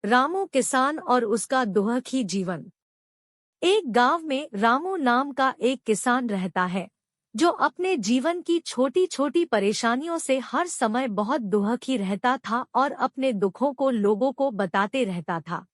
रामू किसान और उसका दुखी जीवन। एक गांव में रामू नाम का एक किसान रहता है जो अपने जीवन की छोटी छोटी परेशानियों से हर समय बहुत दुखी रहता था और अपने दुखों को लोगों को बताते रहता था।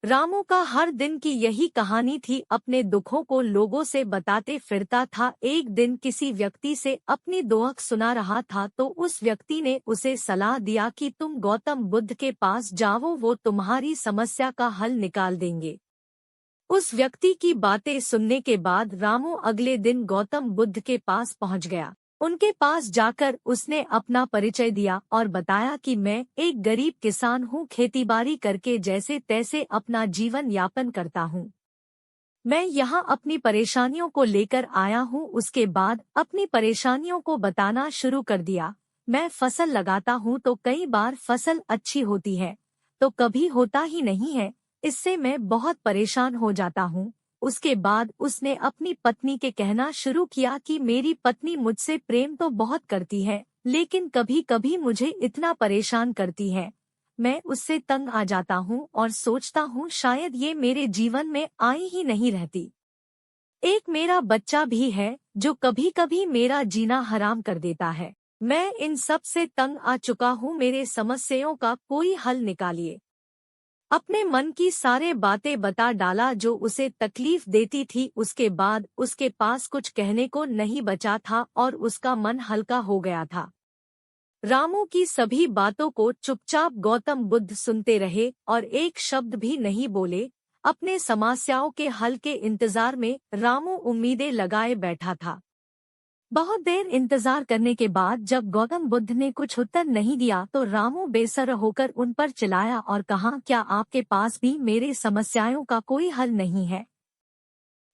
रामू का हर दिन की यही कहानी थी, अपने दुखों को लोगों से बताते फिरता था। एक दिन किसी व्यक्ति से अपनी दुख सुना रहा था तो उस व्यक्ति ने उसे सलाह दिया कि तुम गौतम बुद्ध के पास जाओ, वो तुम्हारी समस्या का हल निकाल देंगे। उस व्यक्ति की बातें सुनने के बाद रामू अगले दिन गौतम बुद्ध के पास पहुंच गया। उनके पास जाकर उसने अपना परिचय दिया और बताया कि मैं एक गरीब किसान हूँ, खेतीबाड़ी करके जैसे तैसे अपना जीवन यापन करता हूँ। मैं यहाँ अपनी परेशानियों को लेकर आया हूँ। उसके बाद अपनी परेशानियों को बताना शुरू कर दिया। मैं फसल लगाता हूँ तो कई बार फसल अच्छी होती है तो कभी होता ही नहीं है, इससे मैं बहुत परेशान हो जाता हूँ। उसके बाद उसने अपनी पत्नी के कहना शुरू किया कि मेरी पत्नी मुझसे प्रेम तो बहुत करती है लेकिन कभी कभी मुझे इतना परेशान करती है, मैं उससे तंग आ जाता हूँ और सोचता हूँ शायद ये मेरे जीवन में आई ही नहीं रहती। एक मेरा बच्चा भी है जो कभी कभी मेरा जीना हराम कर देता है। मैं इन सब से तंग आ चुका हूँ, मेरे समस्याओं का कोई हल निकालिए। अपने मन की सारे बातें बता डाला जो उसे तकलीफ देती थी। उसके बाद उसके पास कुछ कहने को नहीं बचा था और उसका मन हल्का हो गया था। रामू की सभी बातों को चुपचाप गौतम बुद्ध सुनते रहे और एक शब्द भी नहीं बोले। अपने समस्याओं के हल के इंतजार में रामू उम्मीदें लगाए बैठा था। बहुत देर इंतजार करने के बाद जब गौतम बुद्ध ने कुछ उत्तर नहीं दिया तो रामू बेसर होकर उन पर चिल्लाया और कहा, क्या आपके पास भी मेरे समस्याओं का कोई हल नहीं है?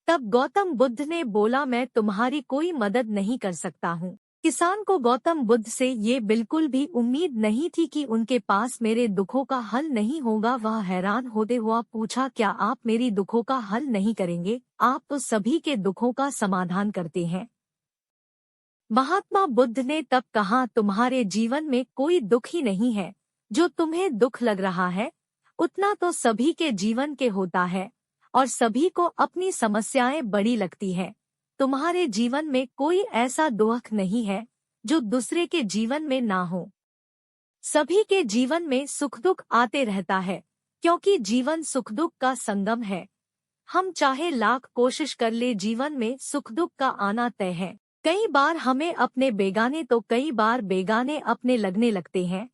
तब गौतम बुद्ध ने बोला, मैं तुम्हारी कोई मदद नहीं कर सकता हूँ। किसान को गौतम बुद्ध से ये बिल्कुल भी उम्मीद नहीं थी कि उनके पास मेरे दुखों का हल नहीं होगा। वह हैरान होते हुआ पूछा, क्या आप मेरी दुखों का हल नहीं करेंगे? आप तो सभी के दुखों का समाधान करते हैं। महात्मा बुद्ध ने तब कहा, तुम्हारे जीवन में कोई दुख ही नहीं है। जो तुम्हें दुख लग रहा है उतना तो सभी के जीवन के होता है और सभी को अपनी समस्याएं बड़ी लगती है। तुम्हारे जीवन में कोई ऐसा दुख नहीं है जो दूसरे के जीवन में ना हो। सभी के जीवन में सुख दुख आते रहता है क्योंकि जीवन सुख दुख का संगम है। हम चाहे लाख कोशिश कर ले, जीवन में सुख दुख का आना तय है। कई बार हमें अपने बेगाने तो कई बार बेगाने अपने लगने लगते हैं।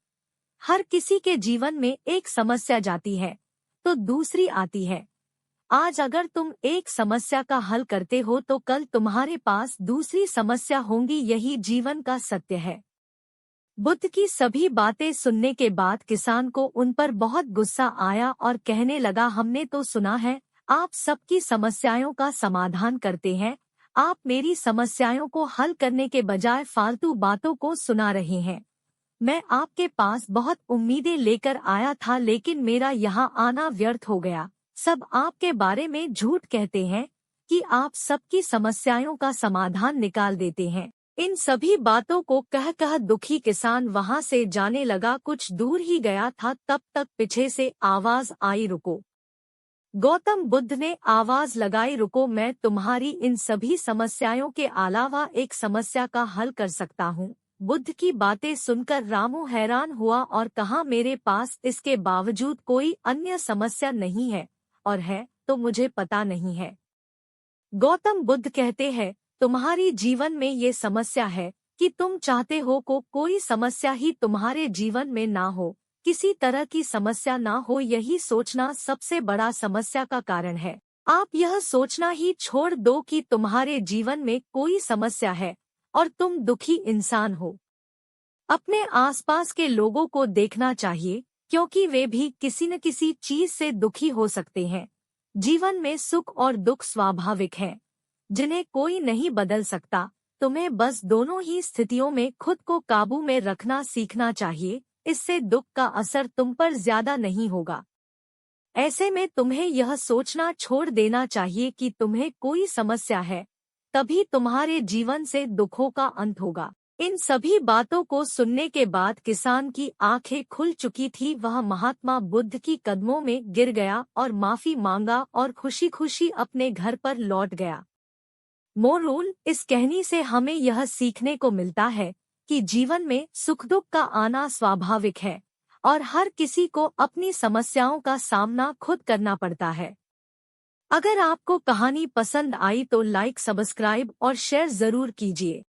हर किसी के जीवन में एक समस्या जाती है तो दूसरी आती है। आज अगर तुम एक समस्या का हल करते हो तो कल तुम्हारे पास दूसरी समस्या होंगी, यही जीवन का सत्य है। बुद्ध की सभी बातें सुनने के बाद किसान को उन पर बहुत गुस्सा आया और कहने लगा, हमने तो सुना है आप सबकी समस्याओं का समाधान करते हैं, आप मेरी समस्याओं को हल करने के बजाय फालतू बातों को सुना रहे हैं। मैं आपके पास बहुत उम्मीदें लेकर आया था लेकिन मेरा यहाँ आना व्यर्थ हो गया। सब आपके बारे में झूठ कहते हैं कि आप सबकी समस्याओं का समाधान निकाल देते हैं। इन सभी बातों को कह दुखी किसान वहाँ से जाने लगा। कुछ दूर ही गया था तब तक पीछे से आवाज आई, रुको। गौतम बुद्ध ने आवाज लगाई, रुको, मैं तुम्हारी इन सभी समस्याओं के अलावा एक समस्या का हल कर सकता हूँ। बुद्ध की बातें सुनकर रामू हैरान हुआ और कहा, मेरे पास इसके बावजूद कोई अन्य समस्या नहीं है, और है तो मुझे पता नहीं है। गौतम बुद्ध कहते हैं, तुम्हारी जीवन में ये समस्या है कि तुम चाहते हो को कोई समस्या ही तुम्हारे जीवन में ना हो, किसी तरह की समस्या ना हो, यही सोचना सबसे बड़ा समस्या का कारण है। आप यह सोचना ही छोड़ दो कि तुम्हारे जीवन में कोई समस्या है और तुम दुखी इंसान हो। अपने आसपास के लोगों को देखना चाहिए क्योंकि वे भी किसी न किसी चीज से दुखी हो सकते हैं। जीवन में सुख और दुख स्वाभाविक हैं, जिन्हें कोई नहीं बदल सकता। तुम्हें बस दोनों ही स्थितियों में खुद को काबू में रखना सीखना चाहिए, इससे दुख का असर तुम पर ज्यादा नहीं होगा। ऐसे में तुम्हें यह सोचना छोड़ देना चाहिए कि तुम्हें कोई समस्या है, तभी तुम्हारे जीवन से दुखों का अंत होगा। इन सभी बातों को सुनने के बाद किसान की आंखें खुल चुकी थी। वह महात्मा बुद्ध की कदमों में गिर गया और माफी मांगा और खुशी खुशी अपने घर पर लौट गया। मोरल, इस कहानी से हमें यह सीखने को मिलता है कि जीवन में सुख दुख का आना स्वाभाविक है और हर किसी को अपनी समस्याओं का सामना खुद करना पड़ता है। अगर आपको कहानी पसंद आई तो लाइक, सब्सक्राइब और शेयर जरूर कीजिए।